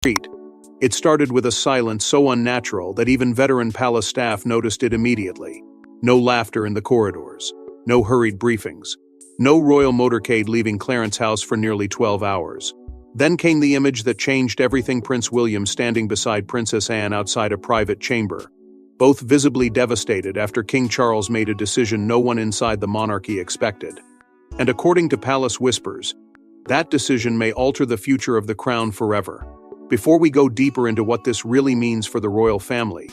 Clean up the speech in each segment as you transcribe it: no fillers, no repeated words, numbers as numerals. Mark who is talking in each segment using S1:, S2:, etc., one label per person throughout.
S1: It started with a silence so unnatural that even veteran palace staff noticed it immediately. No laughter in the corridors. No hurried briefings. No royal motorcade leaving Clarence House for nearly 12 hours. Then came the image that changed everything: Prince William standing beside Princess Anne outside a private chamber, both visibly devastated after King Charles made a decision no one inside the monarchy expected. And according to palace whispers, that decision may alter the future of the crown forever. Before we go deeper into what this really means for the royal family,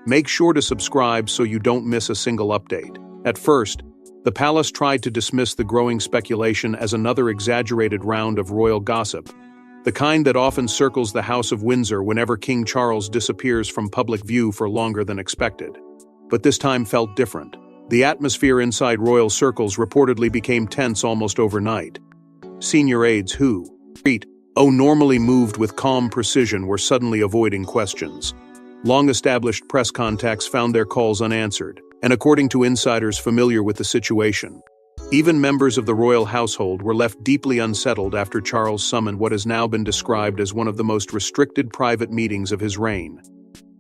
S1: make sure to subscribe so you don't miss a single update. At first, the palace tried to dismiss the growing speculation as another exaggerated round of royal gossip, the kind that often circles the House of Windsor whenever King Charles disappears from public view for longer than expected. But this time felt different. The atmosphere inside royal circles reportedly became tense almost overnight. Senior aides who normally moved with calm precision were suddenly avoiding questions. Long-established press contacts found their calls unanswered, and according to insiders familiar with the situation, even members of the royal household were left deeply unsettled after Charles summoned what has now been described as one of the most restricted private meetings of his reign.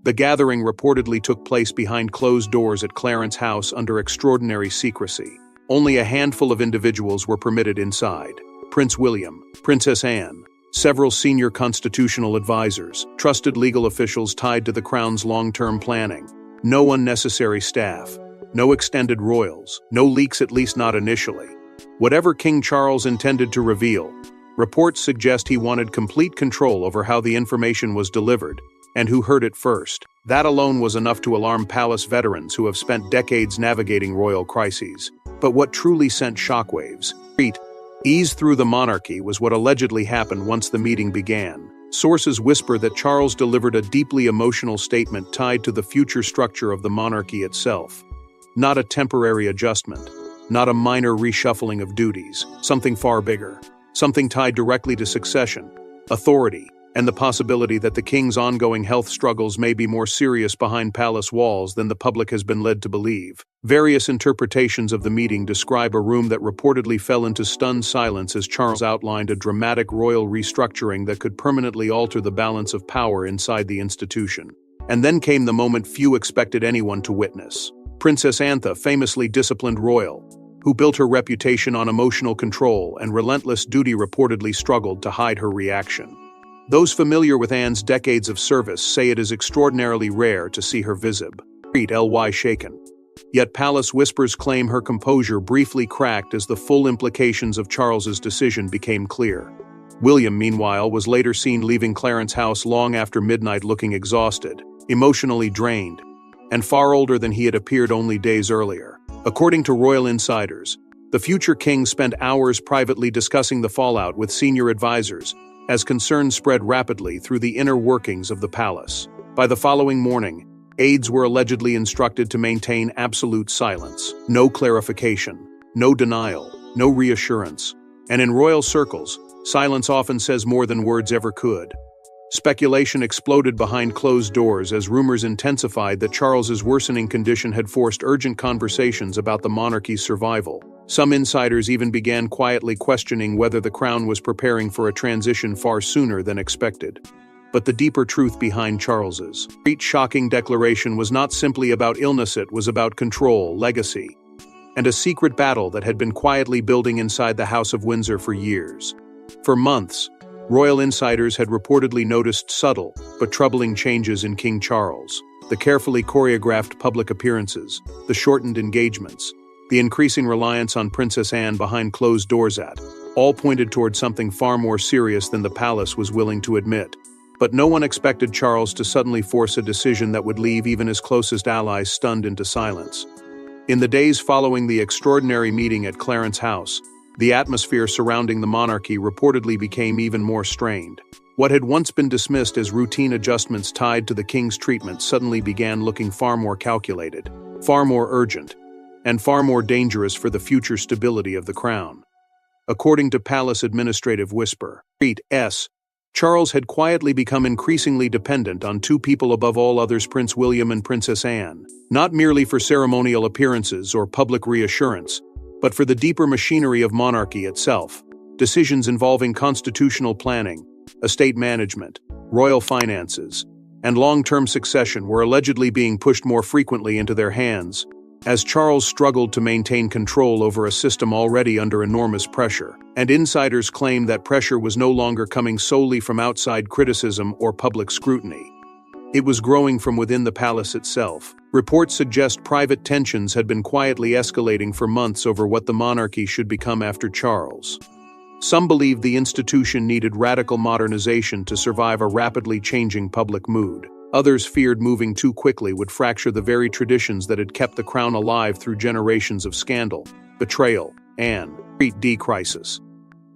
S1: The gathering reportedly took place behind closed doors at Clarence House under extraordinary secrecy. Only a handful of individuals were permitted inside: Prince William, Princess Anne, several senior constitutional advisors, trusted legal officials tied to the crown's long-term planning. No unnecessary staff, no extended royals, no leaks, at least not initially. Whatever King Charles intended to reveal, reports suggest he wanted complete control over how the information was delivered and who heard it first. That alone was enough to alarm palace veterans who have spent decades navigating royal crises. But what truly sent shockwaves, ease through the monarchy, was what allegedly happened once the meeting began. Sources whisper that Charles delivered a deeply emotional statement tied to the future structure of the monarchy itself. Not a temporary adjustment, not a minor reshuffling of duties, something far bigger, something tied directly to succession, authority, and the possibility that the king's ongoing health struggles may be more serious behind palace walls than the public has been led to believe. Various interpretations of the meeting describe a room that reportedly fell into stunned silence as Charles outlined a dramatic royal restructuring that could permanently alter the balance of power inside the institution. And then came the moment few expected anyone to witness. Princess Anne, famously disciplined royal, who built her reputation on emotional control and relentless duty, reportedly struggled to hide her reaction. Those familiar with Anne's decades of service say it is extraordinarily rare to see her visibly shaken. Yet palace whispers claim her composure briefly cracked as the full implications of Charles's decision became clear. William, meanwhile, was later seen leaving Clarence House long after midnight, looking exhausted, emotionally drained, and far older than he had appeared only days earlier. According to royal insiders, the future king spent hours privately discussing the fallout with senior advisors, as concerns spread rapidly through the inner workings of the palace. By the following morning, aides were allegedly instructed to maintain absolute silence. No clarification, no denial, no reassurance. And in royal circles, silence often says more than words ever could. Speculation exploded behind closed doors as rumors intensified that Charles's worsening condition had forced urgent conversations about the monarchy's survival. Some insiders even began quietly questioning whether the crown was preparing for a transition far sooner than expected. But the deeper truth behind Charles's shocking declaration was not simply about illness, it was about control, legacy, and a secret battle that had been quietly building inside the House of Windsor for years. For months, royal insiders had reportedly noticed subtle but troubling changes in King Charles. The carefully choreographed public appearances, the shortened engagements, the increasing reliance on Princess Anne behind closed doors all pointed toward something far more serious than the palace was willing to admit. But no one expected Charles to suddenly force a decision that would leave even his closest allies stunned into silence. In the days following the extraordinary meeting at Clarence House, the atmosphere surrounding the monarchy reportedly became even more strained. What had once been dismissed as routine adjustments tied to the king's treatment suddenly began looking far more calculated, far more urgent, and far more dangerous for the future stability of the crown. According to palace administrative whisper, Charles had quietly become increasingly dependent on two people above all others: Prince William and Princess Anne, not merely for ceremonial appearances or public reassurance, but for the deeper machinery of monarchy itself. Decisions involving constitutional planning, estate management, royal finances, and long-term succession were allegedly being pushed more frequently into their hands, as Charles struggled to maintain control over a system already under enormous pressure, and insiders claim that pressure was no longer coming solely from outside criticism or public scrutiny. It was growing from within the palace itself. Reports suggest private tensions had been quietly escalating for months over what the monarchy should become after Charles. Some believed the institution needed radical modernization to survive a rapidly changing public mood. Others feared moving too quickly would fracture the very traditions that had kept the crown alive through generations of scandal, betrayal, and crisis.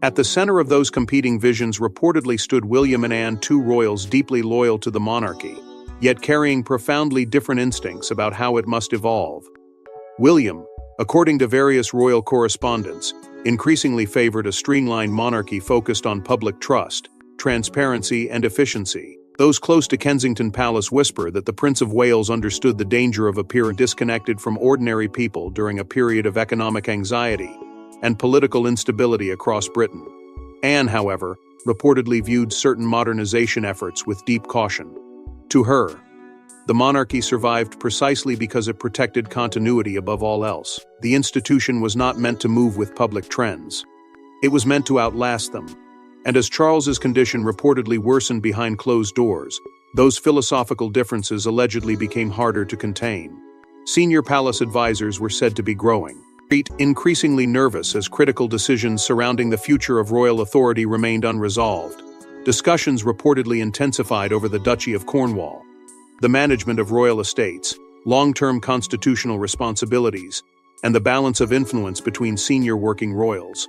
S1: At the center of those competing visions reportedly stood William and Anne, two royals deeply loyal to the monarchy, yet carrying profoundly different instincts about how it must evolve. William, according to various royal correspondents, increasingly favored a streamlined monarchy focused on public trust, transparency, and efficiency. Those close to Kensington Palace whisper that the Prince of Wales understood the danger of appearing disconnected from ordinary people during a period of economic anxiety and political instability across Britain. Anne, however, reportedly viewed certain modernization efforts with deep caution. To her, the monarchy survived precisely because it protected continuity above all else. The institution was not meant to move with public trends. It was meant to outlast them. And as Charles's condition reportedly worsened behind closed doors, those philosophical differences allegedly became harder to contain. Senior palace advisors were said to be growing, increasingly nervous as critical decisions surrounding the future of royal authority remained unresolved. Discussions reportedly intensified over the Duchy of Cornwall, the management of royal estates, long-term constitutional responsibilities, and the balance of influence between senior working royals.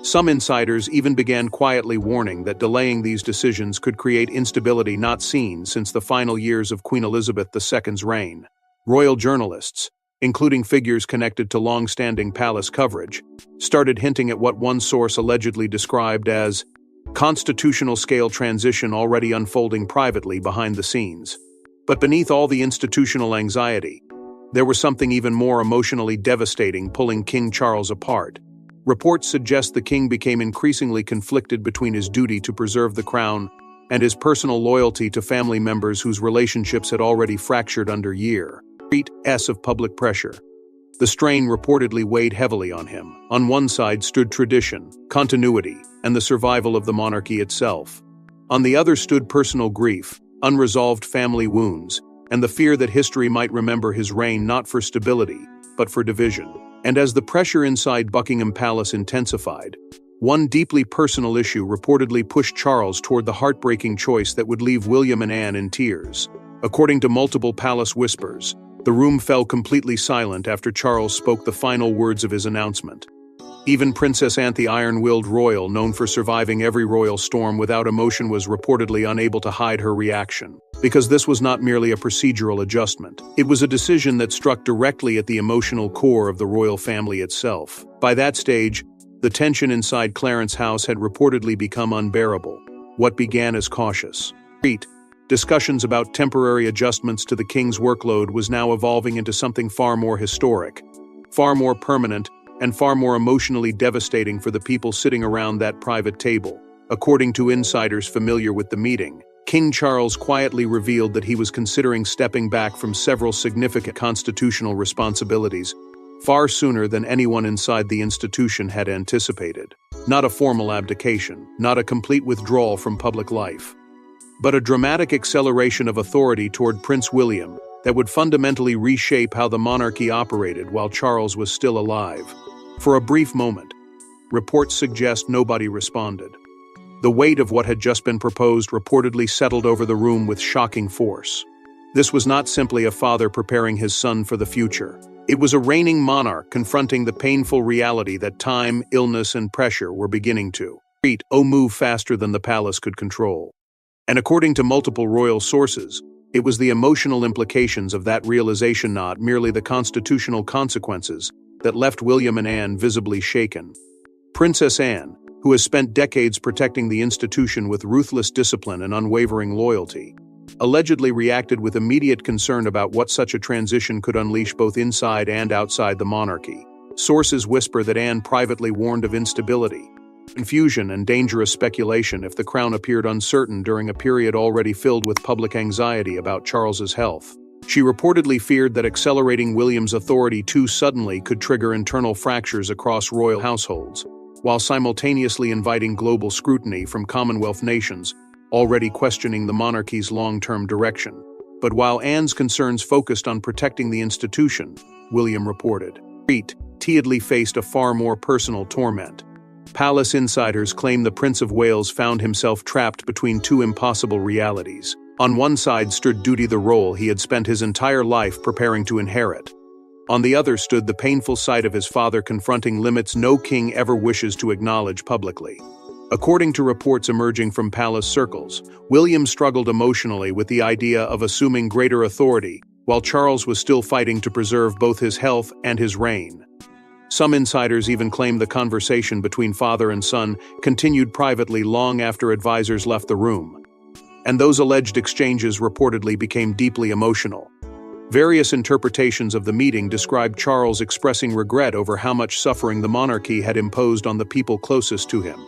S1: Some insiders even began quietly warning that delaying these decisions could create instability not seen since the final years of Queen Elizabeth II's reign. Royal journalists, including figures connected to long-standing palace coverage, started hinting at what one source allegedly described as constitutional-scale transition already unfolding privately behind the scenes. But beneath all the institutional anxiety, there was something even more emotionally devastating pulling King Charles apart. Reports suggest the king became increasingly conflicted between his duty to preserve the crown and his personal loyalty to family members whose relationships had already fractured under years of public pressure. The strain reportedly weighed heavily on him. On one side stood tradition, continuity, and the survival of the monarchy itself. On the other stood personal grief, unresolved family wounds, and the fear that history might remember his reign not for stability, but for division. And as the pressure inside Buckingham Palace intensified, one deeply personal issue reportedly pushed Charles toward the heartbreaking choice that would leave William and Anne in tears. According to multiple palace whispers, the room fell completely silent after Charles spoke the final words of his announcement. Even Princess Anne, the iron-willed royal known for surviving every royal storm without emotion, was reportedly unable to hide her reaction. Because this was not merely a procedural adjustment. It was a decision that struck directly at the emotional core of the royal family itself. By that stage, the tension inside Clarence House had reportedly become unbearable. What began as cautious discussions about temporary adjustments to the king's workload was now evolving into something far more historic, far more permanent, and far more emotionally devastating for the people sitting around that private table. According to insiders familiar with the meeting, King Charles quietly revealed that he was considering stepping back from several significant constitutional responsibilities far sooner than anyone inside the institution had anticipated. Not a formal abdication, not a complete withdrawal from public life, but a dramatic acceleration of authority toward Prince William that would fundamentally reshape how the monarchy operated while Charles was still alive. For a brief moment, reports suggest nobody responded. The weight of what had just been proposed reportedly settled over the room with shocking force. This was not simply a father preparing his son for the future. It was a reigning monarch confronting the painful reality that time, illness, and pressure were beginning to move faster than the palace could control. And according to multiple royal sources, it was the emotional implications of that realization, not merely the constitutional consequences, that left William and Anne visibly shaken. Princess Anne, who has spent decades protecting the institution with ruthless discipline and unwavering loyalty, allegedly reacted with immediate concern about what such a transition could unleash both inside and outside the monarchy. Sources whisper that Anne privately warned of instability, confusion and dangerous speculation if the crown appeared uncertain during a period already filled with public anxiety about Charles's health. She reportedly feared that accelerating William's authority too suddenly could trigger internal fractures across royal households, while simultaneously inviting global scrutiny from Commonwealth nations, already questioning the monarchy's long-term direction. But while Anne's concerns focused on protecting the institution, William reported, Teadley faced a far more personal torment. Palace insiders claim the Prince of Wales found himself trapped between two impossible realities. On one side stood duty, the role he had spent his entire life preparing to inherit. On the other stood the painful sight of his father confronting limits no king ever wishes to acknowledge publicly. According to reports emerging from palace circles, William struggled emotionally with the idea of assuming greater authority, while Charles was still fighting to preserve both his health and his reign. Some insiders even claim the conversation between father and son continued privately long after advisors left the room. And those alleged exchanges reportedly became deeply emotional. Various interpretations of the meeting described Charles expressing regret over how much suffering the monarchy had imposed on the people closest to him.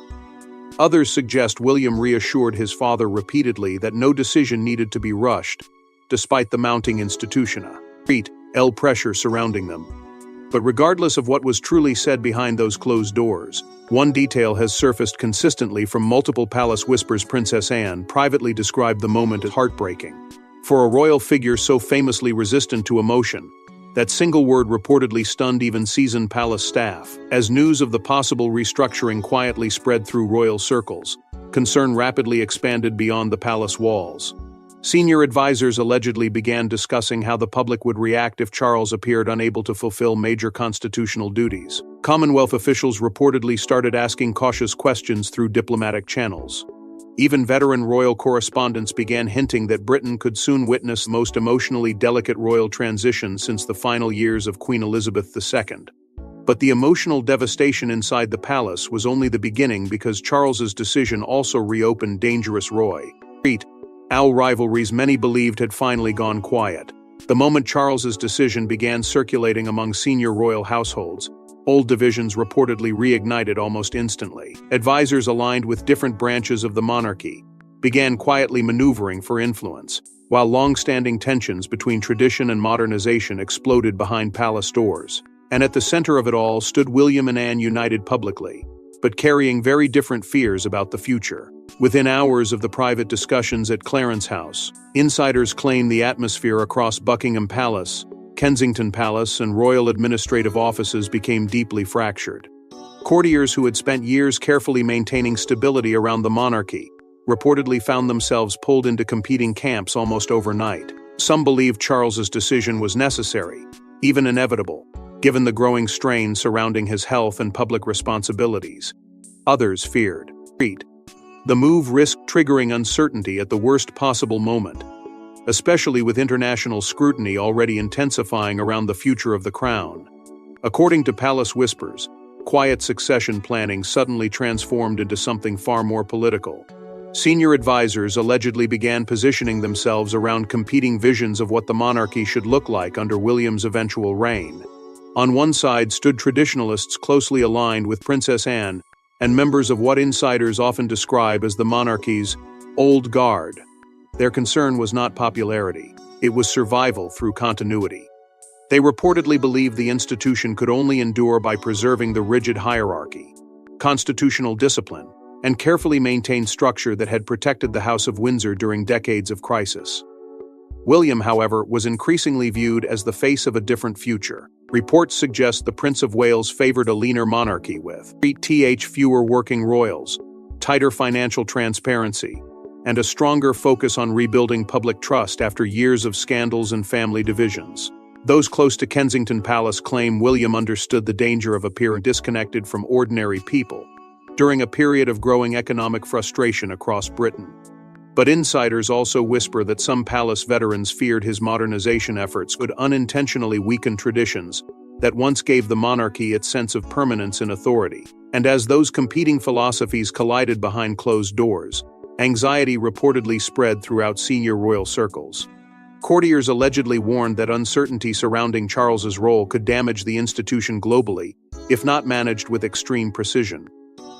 S1: Others suggest William reassured his father repeatedly that no decision needed to be rushed, despite the mounting institutional pressure surrounding them. But regardless of what was truly said behind those closed doors, one detail has surfaced consistently from multiple palace whispers. Princess Anne privately described the moment as heartbreaking. For a royal figure so famously resistant to emotion, that single word reportedly stunned even seasoned palace staff. As news of the possible restructuring quietly spread through royal circles, concern rapidly expanded beyond the palace walls. Senior advisors allegedly began discussing how the public would react if Charles appeared unable to fulfill major constitutional duties. Commonwealth officials reportedly started asking cautious questions through diplomatic channels. Even veteran royal correspondents began hinting that Britain could soon witness the most emotionally delicate royal transition since the final years of Queen Elizabeth II. But the emotional devastation inside the palace was only the beginning, because Charles's decision also reopened dangerous royal rivalries many believed had finally gone quiet. The moment Charles's decision began circulating among senior royal households, old divisions reportedly reignited almost instantly. Advisors aligned with different branches of the monarchy began quietly maneuvering for influence, while long-standing tensions between tradition and modernization exploded behind palace doors. And at the center of it all stood William and Anne, united publicly, but carrying very different fears about the future. Within hours of the private discussions at Clarence House, insiders claim the atmosphere across Buckingham Palace, Kensington Palace, and royal administrative offices became deeply fractured. Courtiers who had spent years carefully maintaining stability around the monarchy reportedly found themselves pulled into competing camps almost overnight. Some believed Charles's decision was necessary, even inevitable, given the growing strain surrounding his health and public responsibilities. Others feared the move risked triggering uncertainty at the worst possible moment, especially with international scrutiny already intensifying around the future of the crown. According to palace whispers, quiet succession planning suddenly transformed into something far more political. Senior advisors allegedly began positioning themselves around competing visions of what the monarchy should look like under William's eventual reign. On one side stood traditionalists closely aligned with Princess Anne and members of what insiders often describe as the monarchy's old guard. Their concern was not popularity, it was survival through continuity. They reportedly believed the institution could only endure by preserving the rigid hierarchy, constitutional discipline, and carefully maintained structure that had protected the House of Windsor during decades of crisis. William, however, was increasingly viewed as the face of a different future. Reports suggest the Prince of Wales favored a leaner monarchy with fewer working royals, tighter financial transparency, and a stronger focus on rebuilding public trust after years of scandals and family divisions. Those close to Kensington Palace claim William understood the danger of appearing disconnected from ordinary people during a period of growing economic frustration across Britain. But insiders also whisper that some palace veterans feared his modernization efforts could unintentionally weaken traditions that once gave the monarchy its sense of permanence and authority. And as those competing philosophies collided behind closed doors, anxiety reportedly spread throughout senior royal circles. Courtiers allegedly warned that uncertainty surrounding Charles's role could damage the institution globally, if not managed with extreme precision.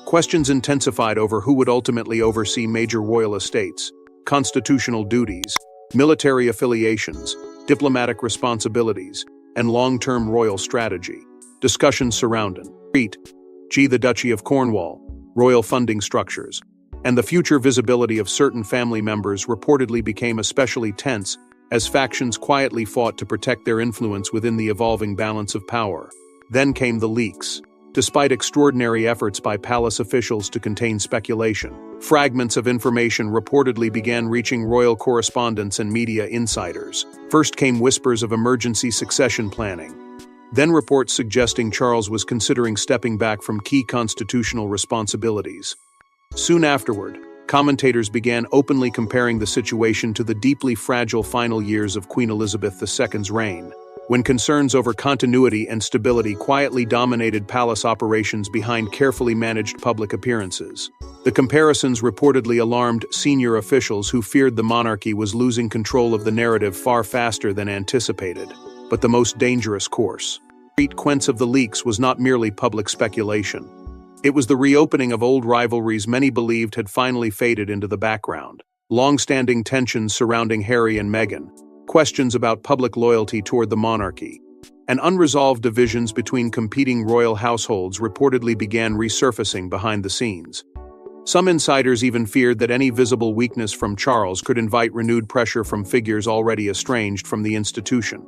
S1: Questions intensified over who would ultimately oversee major royal estates, constitutional duties, military affiliations, diplomatic responsibilities, and long-term royal strategy. Discussions surrounding the Duchy of Cornwall, royal funding structures, and the future visibility of certain family members reportedly became especially tense as factions quietly fought to protect their influence within the evolving balance of power. Then came the leaks. Despite extraordinary efforts by palace officials to contain speculation, fragments of information reportedly began reaching royal correspondents and media insiders. First came whispers of emergency succession planning, then reports suggesting Charles was considering stepping back from key constitutional responsibilities. Soon afterward, commentators began openly comparing the situation to the deeply fragile final years of Queen Elizabeth II's reign, when concerns over continuity and stability quietly dominated palace operations behind carefully managed public appearances. The comparisons reportedly alarmed senior officials who feared the monarchy was losing control of the narrative far faster than anticipated. But the most dangerous course. The consequence of the leaks was not merely public speculation. It was the reopening of old rivalries many believed had finally faded into the background. Long-standing tensions surrounding Harry and Meghan, questions about public loyalty toward the monarchy, and unresolved divisions between competing royal households reportedly began resurfacing behind the scenes. Some insiders even feared that any visible weakness from Charles could invite renewed pressure from figures already estranged from the institution.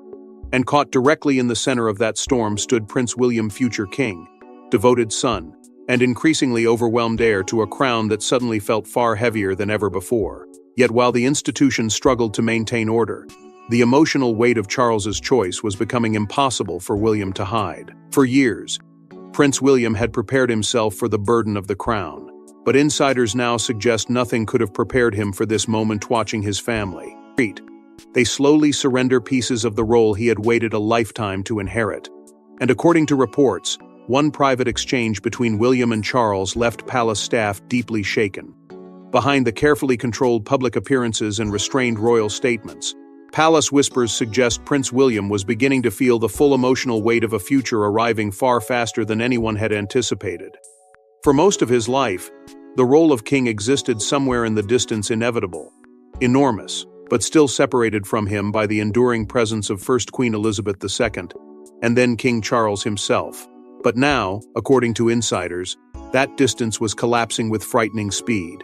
S1: And caught directly in the center of that storm stood Prince William, future king, devoted son, and increasingly overwhelmed heir to a crown that suddenly felt far heavier than ever before. Yet while the institution struggled to maintain order, the emotional weight of Charles's choice was becoming impossible for William to hide. For years, Prince William had prepared himself for the burden of the crown, but insiders now suggest nothing could have prepared him for this moment. Watching his family, they slowly surrender pieces of the role he had waited a lifetime to inherit. And according to reports, one private exchange between William and Charles left palace staff deeply shaken. Behind the carefully controlled public appearances and restrained royal statements, palace whispers suggest Prince William was beginning to feel the full emotional weight of a future arriving far faster than anyone had anticipated. For most of his life, the role of king existed somewhere in the distance, inevitable, enormous, but still separated from him by the enduring presence of first Queen Elizabeth II, and then King Charles himself. But now, according to insiders, that distance was collapsing with frightening speed.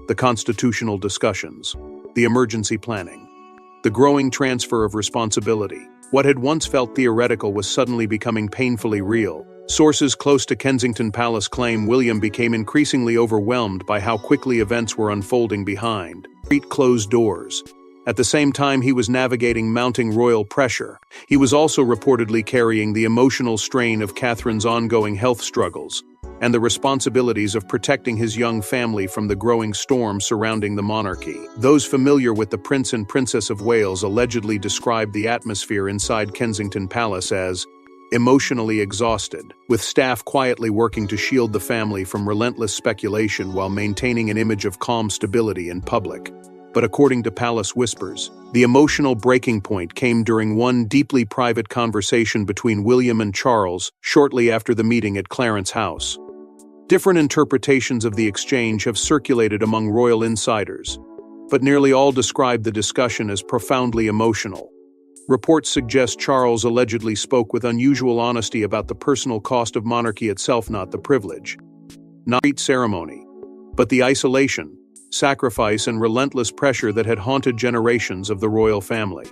S1: The constitutional discussions, the emergency planning, the growing transfer of responsibility. What had once felt theoretical was suddenly becoming painfully real. Sources close to Kensington Palace claim William became increasingly overwhelmed by how quickly events were unfolding behind closed doors. At the same time he was navigating mounting royal pressure, he was also reportedly carrying the emotional strain of Catherine's ongoing health struggles and the responsibilities of protecting his young family from the growing storm surrounding the monarchy. Those familiar with the Prince and Princess of Wales allegedly described the atmosphere inside Kensington Palace as emotionally exhausted, with staff quietly working to shield the family from relentless speculation while maintaining an image of calm stability in public. But according to palace whispers, the emotional breaking point came during one deeply private conversation between William and Charles shortly after the meeting at Clarence House. Different interpretations of the exchange have circulated among royal insiders, but nearly all describe the discussion as profoundly emotional. Reports suggest Charles allegedly spoke with unusual honesty about the personal cost of monarchy itself, not the privilege, not the ceremony, but the isolation, sacrifice, and relentless pressure that had haunted generations of the royal family.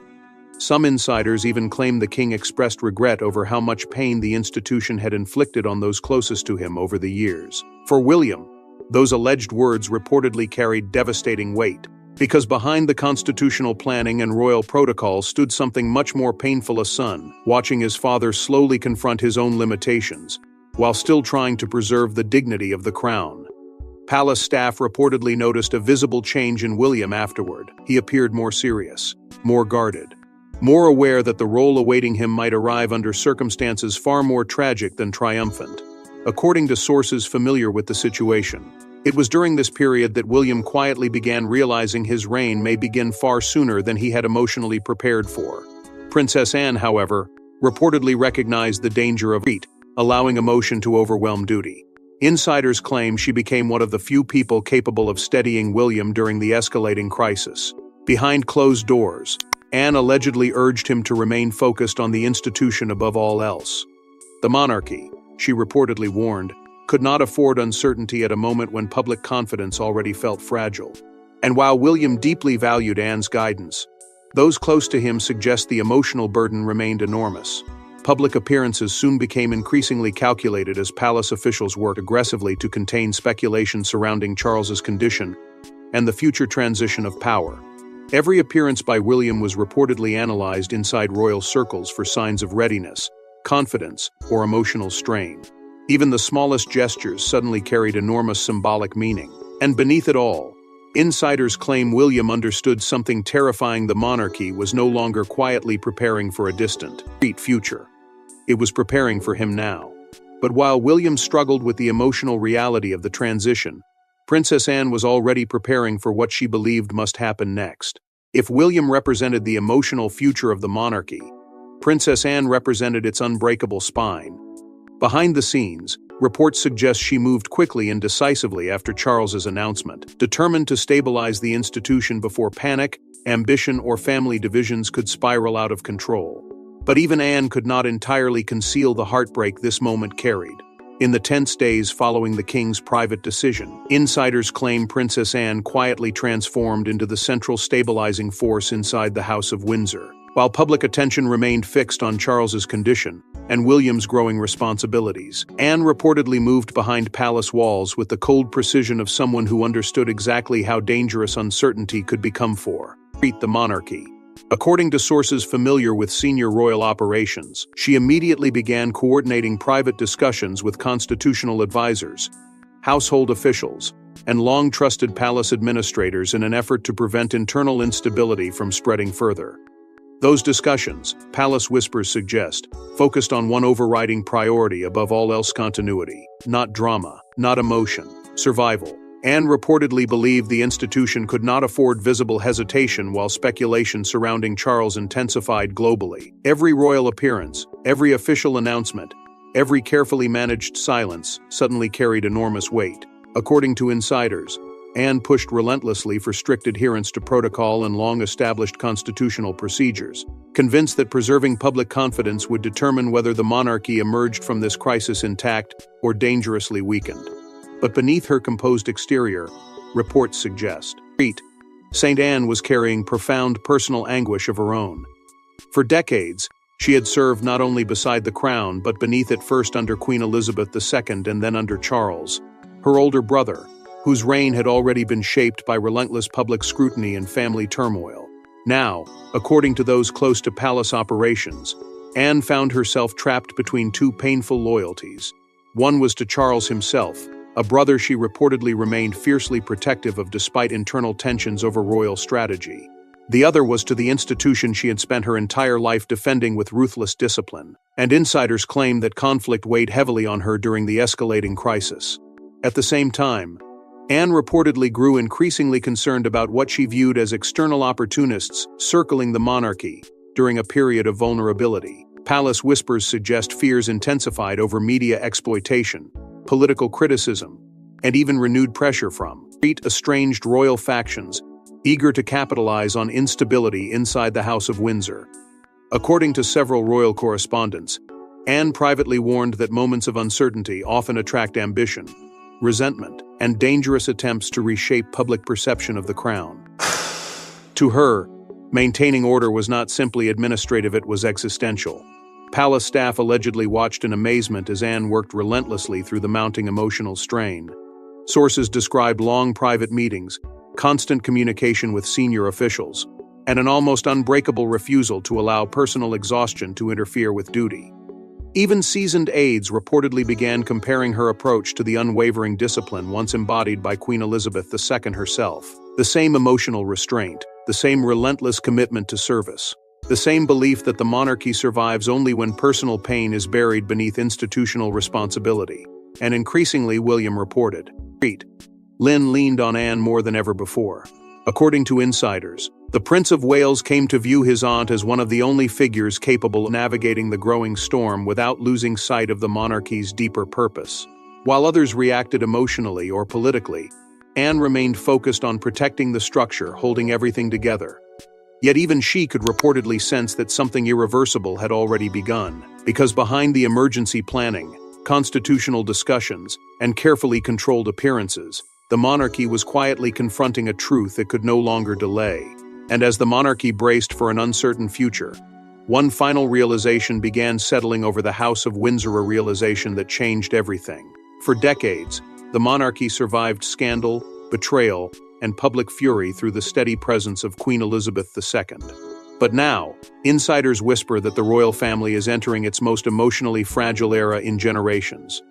S1: Some insiders even claim the king expressed regret over how much pain the institution had inflicted on those closest to him over the years. For William, those alleged words reportedly carried devastating weight, because behind the constitutional planning and royal protocol stood something much more painful: a son watching his father slowly confront his own limitations, while still trying to preserve the dignity of the crown. Palace staff reportedly noticed a visible change in William afterward. He appeared more serious, more guarded, more aware that the role awaiting him might arrive under circumstances far more tragic than triumphant. According to sources familiar with the situation, it was during this period that William quietly began realizing his reign may begin far sooner than he had emotionally prepared for. Princess Anne, however, reportedly recognized the danger of allowing emotion to overwhelm duty. Insiders claim she became one of the few people capable of steadying William during the escalating crisis. Behind closed doors, Anne allegedly urged him to remain focused on the institution above all else. The monarchy, she reportedly warned, could not afford uncertainty at a moment when public confidence already felt fragile. And while William deeply valued Anne's guidance, those close to him suggest the emotional burden remained enormous. Public appearances soon became increasingly calculated as palace officials worked aggressively to contain speculation surrounding Charles's condition and the future transition of power. Every appearance by William was reportedly analyzed inside royal circles for signs of readiness, confidence, or emotional strain. Even the smallest gestures suddenly carried enormous symbolic meaning. And beneath it all, insiders claim William understood something terrifying: the monarchy was no longer quietly preparing for a distant future. It was preparing for him now. But while William struggled with the emotional reality of the transition, Princess Anne was already preparing for what she believed must happen next. If William represented the emotional future of the monarchy, Princess Anne represented its unbreakable spine. Behind the scenes, reports suggest she moved quickly and decisively after Charles's announcement, determined to stabilize the institution before panic, ambition, or family divisions could spiral out of control. But even Anne could not entirely conceal the heartbreak this moment carried. In the tense days following the king's private decision, insiders claim Princess Anne quietly transformed into the central stabilizing force inside the House of Windsor. While public attention remained fixed on Charles's condition and William's growing responsibilities, Anne reportedly moved behind palace walls with the cold precision of someone who understood exactly how dangerous uncertainty could become for the monarchy. According to sources familiar with senior royal operations, she immediately began coordinating private discussions with constitutional advisors, household officials, and long-trusted palace administrators in an effort to prevent internal instability from spreading further. Those discussions, palace whispers suggest, focused on one overriding priority above all else: continuity, not drama, not emotion, survival. Anne reportedly believed the institution could not afford visible hesitation while speculation surrounding Charles intensified globally. Every royal appearance, every official announcement, every carefully managed silence suddenly carried enormous weight. According to insiders, Anne pushed relentlessly for strict adherence to protocol and long-established constitutional procedures, convinced that preserving public confidence would determine whether the monarchy emerged from this crisis intact or dangerously weakened. But beneath her composed exterior, reports suggest, St. Anne was carrying profound personal anguish of her own. For decades, she had served not only beside the crown but beneath it, first under Queen Elizabeth II and then under Charles, her older brother, whose reign had already been shaped by relentless public scrutiny and family turmoil. Now, according to those close to palace operations, Anne found herself trapped between two painful loyalties. One was to Charles himself, a brother she reportedly remained fiercely protective of despite internal tensions over royal strategy. The other was to the institution she had spent her entire life defending with ruthless discipline, and insiders claim that conflict weighed heavily on her during the escalating crisis. At the same time, Anne reportedly grew increasingly concerned about what she viewed as external opportunists circling the monarchy during a period of vulnerability. Palace whispers suggest fears intensified over media exploitation, political criticism, and even renewed pressure from estranged royal factions eager to capitalize on instability inside the House of Windsor. According to several royal correspondents, Anne privately warned that moments of uncertainty often attract ambition, resentment, and dangerous attempts to reshape public perception of the crown. To her, maintaining order was not simply administrative, it was existential. Palace staff allegedly watched in amazement as Anne worked relentlessly through the mounting emotional strain. Sources described long private meetings, constant communication with senior officials, and an almost unbreakable refusal to allow personal exhaustion to interfere with duty. Even seasoned aides reportedly began comparing her approach to the unwavering discipline once embodied by Queen Elizabeth II herself. The same emotional restraint, the same relentless commitment to service, the same belief that the monarchy survives only when personal pain is buried beneath institutional responsibility. And increasingly, William reported, Lynn leaned on Anne more than ever before. According to insiders, the Prince of Wales came to view his aunt as one of the only figures capable of navigating the growing storm without losing sight of the monarchy's deeper purpose. While others reacted emotionally or politically, Anne remained focused on protecting the structure, holding everything together. Yet even she could reportedly sense that something irreversible had already begun, because behind the emergency planning, constitutional discussions, and carefully controlled appearances, the monarchy was quietly confronting a truth it could no longer delay. And as the monarchy braced for an uncertain future, one final realization began settling over the House of Windsor, a realization that changed everything. For decades, the monarchy survived scandal, betrayal, and public fury through the steady presence of Queen Elizabeth II. But now, insiders whisper that the royal family is entering its most emotionally fragile era in generations.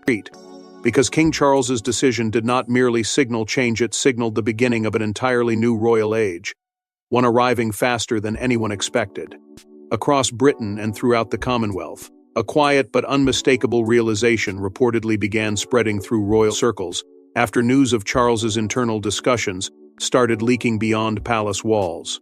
S1: Because King Charles's decision did not merely signal change, it signaled the beginning of an entirely new royal age, one arriving faster than anyone expected. Across Britain and throughout the Commonwealth, a quiet but unmistakable realization reportedly began spreading through royal circles after news of Charles's internal discussions started leaking beyond palace walls.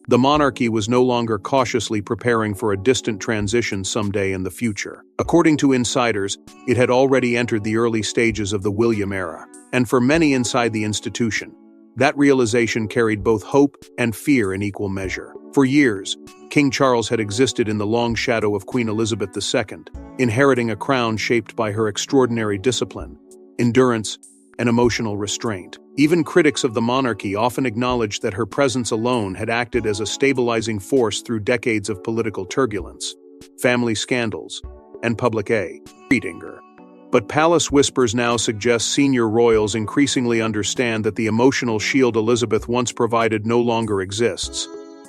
S1: The monarchy was no longer cautiously preparing for a distant transition someday in the future. According to insiders, it had already entered the early stages of the William era, and for many inside the institution, that realization carried both hope and fear in equal measure. For years, King Charles had existed in the long shadow of Queen Elizabeth II, inheriting a crown shaped by her extraordinary discipline, endurance, and emotional restraint. Even critics of the monarchy often acknowledged that her presence alone had acted as a stabilizing force through decades of political turbulence, family scandals, and public anger. But palace whispers now suggest senior royals increasingly understand that the emotional shield Elizabeth once provided no longer exists.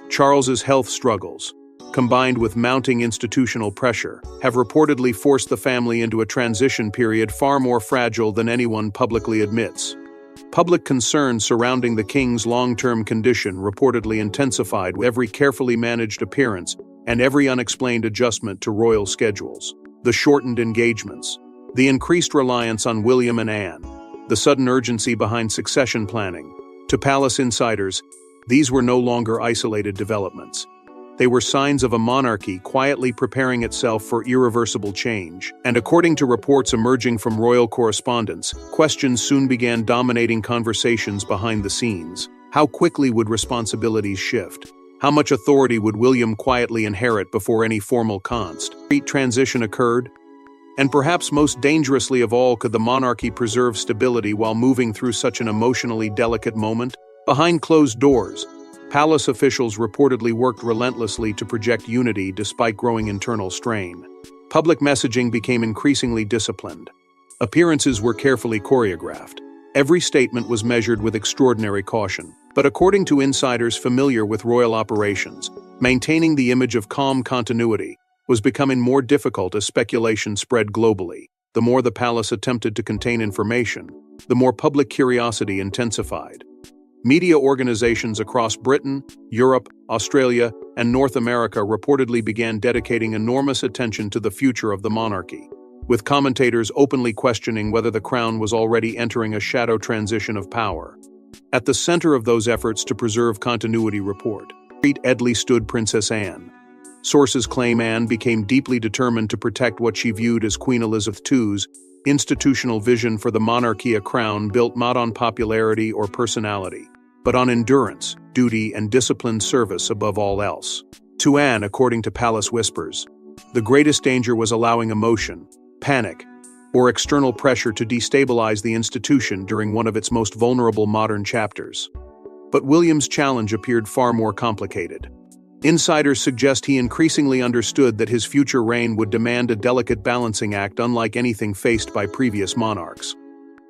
S1: Charles's health struggles, combined with mounting institutional pressure, have reportedly forced the family into a transition period far more fragile than anyone publicly admits. Public concern surrounding the king's long-term condition reportedly intensified with every carefully managed appearance and every unexplained adjustment to royal schedules. The shortened engagements, the increased reliance on William and Anne, the sudden urgency behind succession planning. To palace insiders, these were no longer isolated developments. They were signs of a monarchy quietly preparing itself for irreversible change. And according to reports emerging from royal correspondence, questions soon began dominating conversations behind the scenes. How quickly would responsibilities shift? How much authority would William quietly inherit before any formal transition occurred? And perhaps most dangerously of all, could the monarchy preserve stability while moving through such an emotionally delicate moment? Behind closed doors, palace officials reportedly worked relentlessly to project unity despite growing internal strain. Public messaging became increasingly disciplined. Appearances were carefully choreographed. Every statement was measured with extraordinary caution. But according to insiders familiar with royal operations, maintaining the image of calm continuity was becoming more difficult as speculation spread globally. The more the palace attempted to contain information, the more public curiosity intensified. Media organizations across Britain, Europe, Australia, and North America reportedly began dedicating enormous attention to the future of the monarchy, with commentators openly questioning whether the crown was already entering a shadow transition of power. At the center of those efforts to preserve continuity stood Princess Anne. Sources claim Anne became deeply determined to protect what she viewed as Queen Elizabeth II's institutional vision for the monarchy, a crown built not on popularity or personality, but on endurance, duty, and disciplined service above all else. To Anne, according to palace whispers, the greatest danger was allowing emotion, panic, or external pressure to destabilize the institution during one of its most vulnerable modern chapters. But William's challenge appeared far more complicated. Insiders suggest he increasingly understood that his future reign would demand a delicate balancing act unlike anything faced by previous monarchs.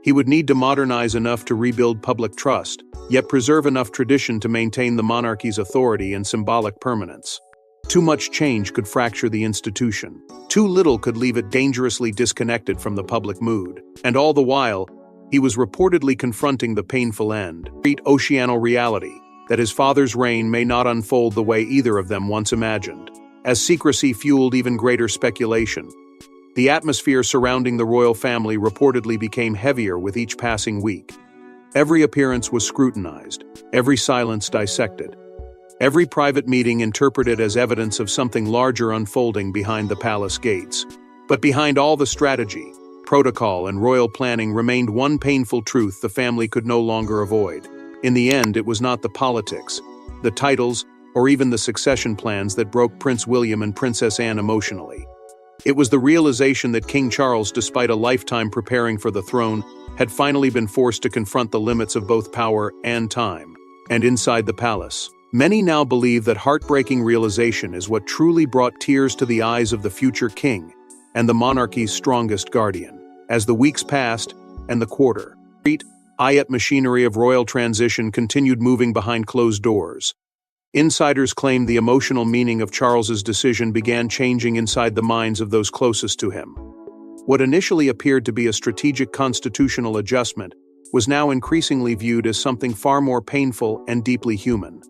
S1: He would need to modernize enough to rebuild public trust, yet preserve enough tradition to maintain the monarchy's authority and symbolic permanence. Too much change could fracture the institution. Too little could leave it dangerously disconnected from the public mood. And all the while, he was reportedly confronting the painful oceanic reality that his father's reign may not unfold the way either of them once imagined. As secrecy fueled even greater speculation, the atmosphere surrounding the royal family reportedly became heavier with each passing week. Every appearance was scrutinized, every silence dissected, every private meeting interpreted as evidence of something larger unfolding behind the palace gates. But behind all the strategy, protocol, and royal planning remained one painful truth the family could no longer avoid. In the end, it was not the politics, the titles, or even the succession plans that broke Prince William and Princess Anne emotionally. It was the realization that King Charles, despite a lifetime preparing for the throne, had finally been forced to confront the limits of both power and time. And inside the palace, many now believe that heartbreaking realization is what truly brought tears to the eyes of the future king and the monarchy's strongest guardian. As the weeks passed and the quiet machinery of royal transition continued moving behind closed doors, insiders claimed the emotional meaning of Charles's decision began changing inside the minds of those closest to him. What initially appeared to be a strategic constitutional adjustment was now increasingly viewed as something far more painful and deeply human.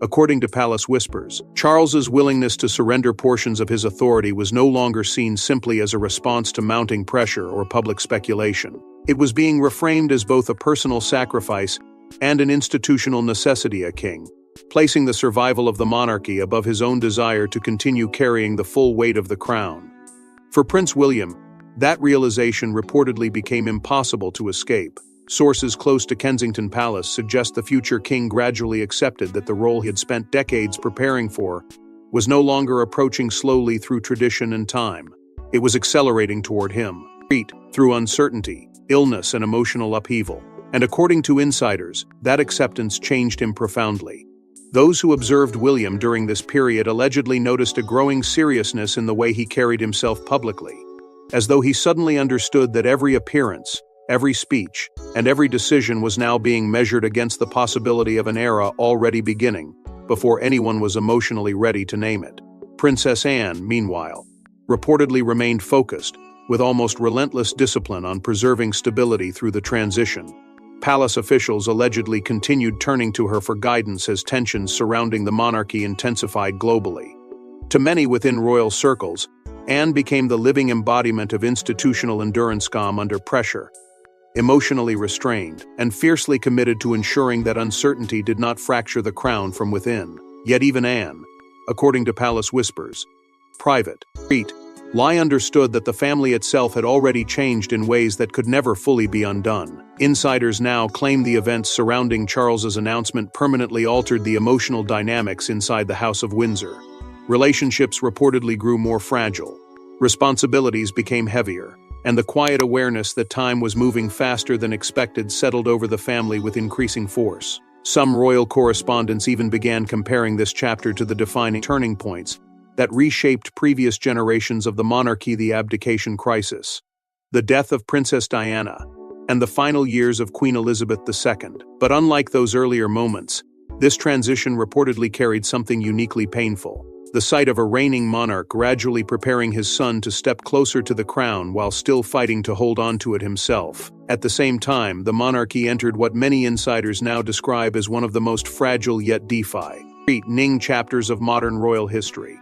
S1: According to palace whispers, Charles's willingness to surrender portions of his authority was no longer seen simply as a response to mounting pressure or public speculation. It was being reframed as both a personal sacrifice and an institutional necessity. A king, placing the survival of the monarchy above his own desire to continue carrying the full weight of the crown. For Prince William, that realization reportedly became impossible to escape. Sources close to Kensington Palace suggest the future king gradually accepted that the role he had spent decades preparing for was no longer approaching slowly through tradition and time. It was accelerating toward him, through uncertainty, illness, and emotional upheaval. And according to insiders, that acceptance changed him profoundly. Those who observed William during this period allegedly noticed a growing seriousness in the way he carried himself publicly, as though he suddenly understood that every appearance, every speech, and every decision was now being measured against the possibility of an era already beginning, before anyone was emotionally ready to name it. Princess Anne, meanwhile, reportedly remained focused, with almost relentless discipline on preserving stability through the transition. Palace officials allegedly continued turning to her for guidance as tensions surrounding the monarchy intensified globally. To many within royal circles, Anne became the living embodiment of institutional endurance under pressure, emotionally restrained, and fiercely committed to ensuring that uncertainty did not fracture the crown from within. Yet even Anne, according to palace whispers, lie understood that the family itself had already changed in ways that could never fully be undone. Insiders now claim the events surrounding Charles's announcement permanently altered the emotional dynamics inside the House of Windsor. Relationships reportedly grew more fragile, responsibilities became heavier, and the quiet awareness that time was moving faster than expected settled over the family with increasing force. Some royal correspondents even began comparing this chapter to the defining turning points that reshaped previous generations of the monarchy: the abdication crisis, the death of Princess Diana, and the final years of Queen Elizabeth II. But unlike those earlier moments, this transition reportedly carried something uniquely painful: the sight of a reigning monarch gradually preparing his son to step closer to the crown while still fighting to hold on to it himself. At the same time, the monarchy entered what many insiders now describe as one of the most fragile yet defining chapters of modern royal history.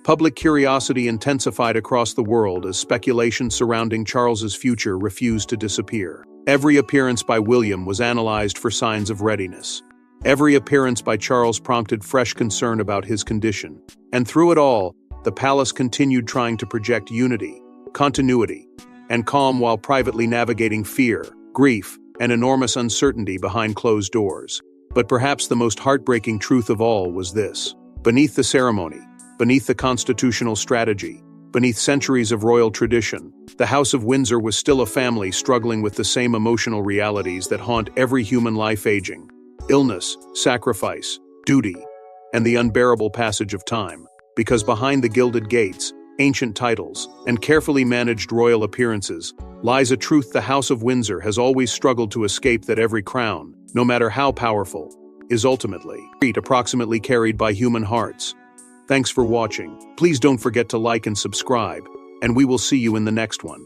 S1: Public curiosity intensified across the world as speculation surrounding Charles's future refused to disappear. Every appearance by William was analyzed for signs of readiness. Every appearance by Charles prompted fresh concern about his condition. And through it all, the palace continued trying to project unity, continuity, and calm while privately navigating fear, grief, and enormous uncertainty behind closed doors. But perhaps the most heartbreaking truth of all was this: beneath the ceremony, beneath the constitutional strategy, beneath centuries of royal tradition, the House of Windsor was still a family struggling with the same emotional realities that haunt every human life: aging, illness, sacrifice, duty, and the unbearable passage of time. Because behind the gilded gates, ancient titles, and carefully managed royal appearances lies a truth the House of Windsor has always struggled to escape: that every crown, no matter how powerful, is ultimately approximately carried by human hearts. Thanks for watching. Please don't forget to like and subscribe, and we will see you in the next one.